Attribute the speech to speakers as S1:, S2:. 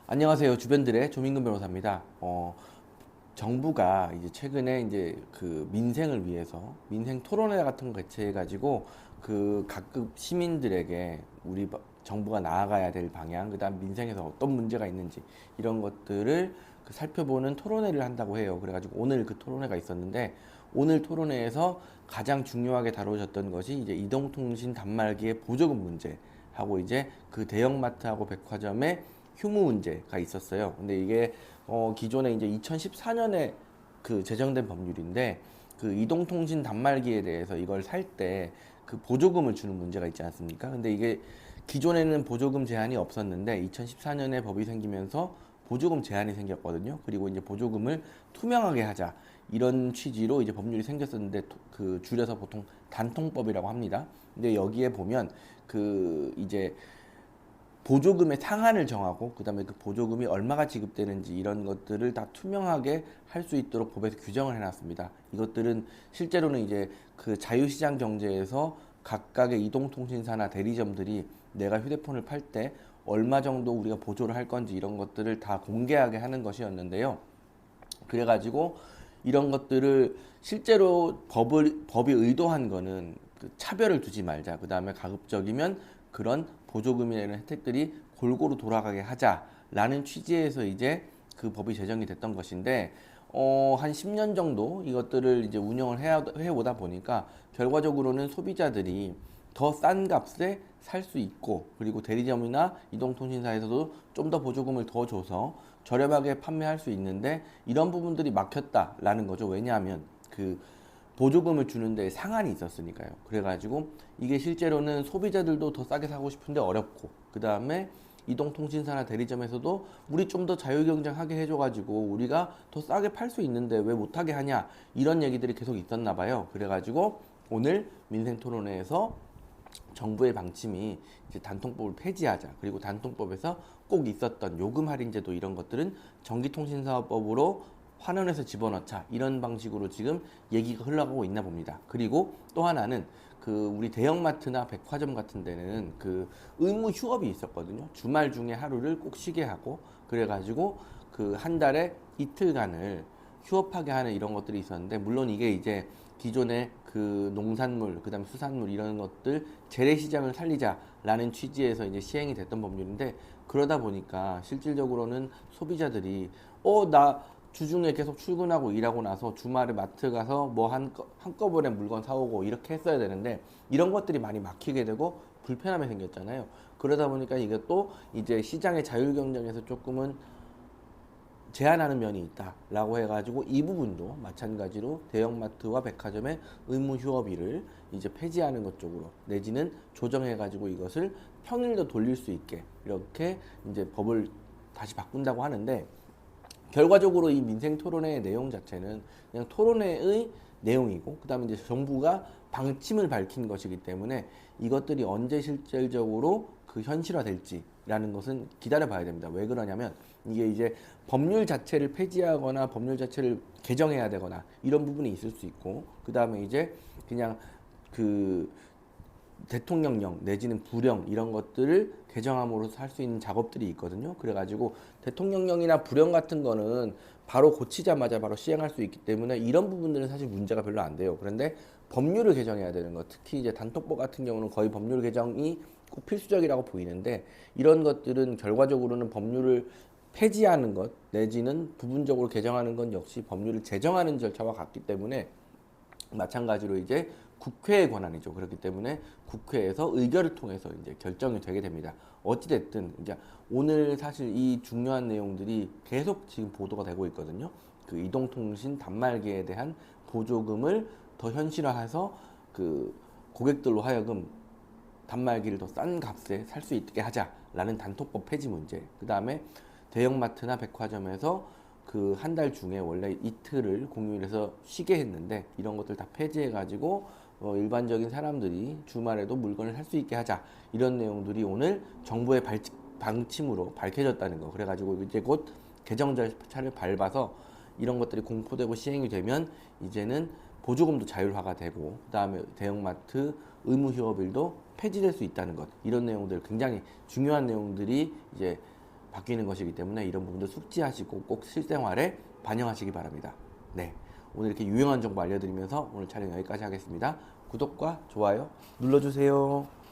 S1: 안녕하세요. 주변들의 조민근 변호사입니다. 정부가 이제 최근에 이제 그 민생을 위해서 민생 토론회 같은 거 개최해가지고 그 각급 시민들에게 정부가 나아가야 될 방향, 그다음 민생에서 어떤 문제가 있는지 이런 것들을 그 살펴보는 토론회를 한다고 해요. 그래가지고 오늘 그 토론회가 있었는데 오늘 토론회에서 가장 중요하게 다뤄졌던 것이 이제 이동통신 단말기의 보조금 문제하고 이제 그 대형마트하고 백화점의 휴무 문제가 있었어요. 근데 이게 기존에 이제 2014년에 그 제정된 법률인데 그 이동통신 단말기에 대해서 이걸 살 때 그 보조금을 주는 문제가 있지 않습니까? 근데 이게 기존에는 보조금 제한이 없었는데 2014년에 법이 생기면서 보조금 제한이 생겼거든요. 그리고 이제 보조금을 투명하게 하자 이런 취지로 이제 법률이 생겼었는데 그 줄여서 보통 단통법이라고 합니다. 근데 여기에 보면 그 이제 보조금의 상한을 정하고 그다음에 그 보조금이 얼마가 지급되는지 이런 것들을 다 투명하게 할 수 있도록 법에서 규정을 해놨습니다. 이것들은 실제로는 이제 그 자유시장 경제에서 각각의 이동통신사나 대리점들이 내가 휴대폰을 팔 때 얼마 정도 우리가 보조를 할 건지 이런 것들을 다 공개하게 하는 것이었는데요. 그래가지고 이런 것들을 실제로 법이 의도한 거는 그 차별을 두지 말자. 그 다음에 가급적이면 그런 보조금이라는 혜택들이 골고루 돌아가게 하자라는 취지에서 이제 그 법이 제정이 됐던 것인데 한 10년 정도 이것들을 이제 운영을 해오다 보니까 결과적으로는 소비자들이 더 싼 값에 살 수 있고 그리고 대리점이나 이동통신사에서도 좀 더 보조금을 더 줘서 저렴하게 판매할 수 있는데 이런 부분들이 막혔다라는 거죠. 왜냐하면 그 보조금을 주는데 상한이 있었으니까요. 그래가지고 이게 실제로는 소비자들도 더 싸게 사고 싶은데 어렵고 그 다음에 이동통신사나 대리점에서도 우리 좀 더 자유경쟁하게 해줘가지고 우리가 더 싸게 팔 수 있는데 왜 못하게 하냐 이런 얘기들이 계속 있었나 봐요. 그래가지고 오늘 민생토론회에서 정부의 방침이 이제 단통법을 폐지하자. 그리고 단통법에서 꼭 있었던 요금 할인제도 이런 것들은 전기통신사업법으로 환원해서 집어넣자. 이런 방식으로 지금 얘기가 흘러가고 있나 봅니다. 그리고 또 하나는 그 우리 대형마트나 백화점 같은 데는 그 의무 휴업이 있었거든요. 주말 중에 하루를 꼭 쉬게 하고 그래가지고 그 한 달에 이틀간을 휴업하게 하는 이런 것들이 있었는데 물론 이게 이제 기존의 그 농산물 그다음에 수산물 이런 것들 재래시장을 살리자라는 취지에서 이제 시행이 됐던 법률인데 그러다 보니까 실질적으로는 소비자들이 나 주중에 계속 출근하고 일하고 나서 주말에 마트 가서 뭐 한꺼번에 물건 사오고 이렇게 했어야 되는데 이런 것들이 많이 막히게 되고 불편함이 생겼잖아요. 그러다 보니까 이게 또 이제 시장의 자율 경쟁에서 조금은 제한하는 면이 있다라고 해가지고 이 부분도 마찬가지로 대형마트와 백화점의 의무 휴업일을 이제 폐지하는 것 쪽으로 내지는 조정해가지고 이것을 평일도 돌릴 수 있게 이렇게 이제 법을 다시 바꾼다고 하는데 결과적으로 이 민생 토론회의 내용 자체는 그냥 토론회의 내용이고 그다음에 이제 정부가 방침을 밝힌 것이기 때문에 이것들이 언제 실질적으로 그 현실화될지라는 것은 기다려 봐야 됩니다. 왜 그러냐면 이게 이제 법률 자체를 폐지하거나 법률 자체를 개정해야 되거나 이런 부분이 있을 수 있고 그다음에 이제 그냥 그 대통령령 내지는 부령 이런 것들을 개정함으로써 할 수 있는 작업들이 있거든요. 그래가지고 대통령령이나 부령 같은 거는 바로 고치자마자 바로 시행할 수 있기 때문에 이런 부분들은 사실 문제가 별로 안 돼요. 그런데 법률을 개정해야 되는 것, 특히 이제 단톡법 같은 경우는 거의 법률 개정이 꼭 필수적이라고 보이는데 이런 것들은 결과적으로는 법률을 폐지하는 것 내지는 부분적으로 개정하는 건 역시 법률을 제정하는 절차와 같기 때문에 마찬가지로 이제 국회의 권한이죠. 그렇기 때문에 국회에서 의결을 통해서 이제 결정이 되게 됩니다. 어찌됐든 이제 오늘 사실 이 중요한 내용들이 계속 지금 보도가 되고 있거든요. 그 이동통신 단말기에 대한 보조금을 더 현실화해서 그 고객들로 하여금 단말기를 더 싼 값에 살 수 있게 하자라는 단톡법 폐지 문제. 그 다음에 대형마트나 백화점에서 그 한 달 중에 원래 이틀을 공휴일에서 쉬게 했는데 이런 것들 다 폐지해가지고 일반적인 사람들이 주말에도 물건을 살 수 있게 하자 이런 내용들이 오늘 정부의 방침으로 밝혀졌다는 거. 그래가지고 이제 곧 개정 절차를 밟아서 이런 것들이 공포되고 시행이 되면 이제는 보조금도 자율화가 되고 그다음에 대형마트 의무 휴업일도 폐지될 수 있다는 것 이런 내용들 굉장히 중요한 내용들이 이제 바뀌는 것이기 때문에 이런 부분도 숙지하시고 꼭 실생활에 반영하시기 바랍니다. 네, 오늘 이렇게 유용한 정보 알려드리면서 오늘 촬영 여기까지 하겠습니다. 구독과 좋아요 눌러주세요.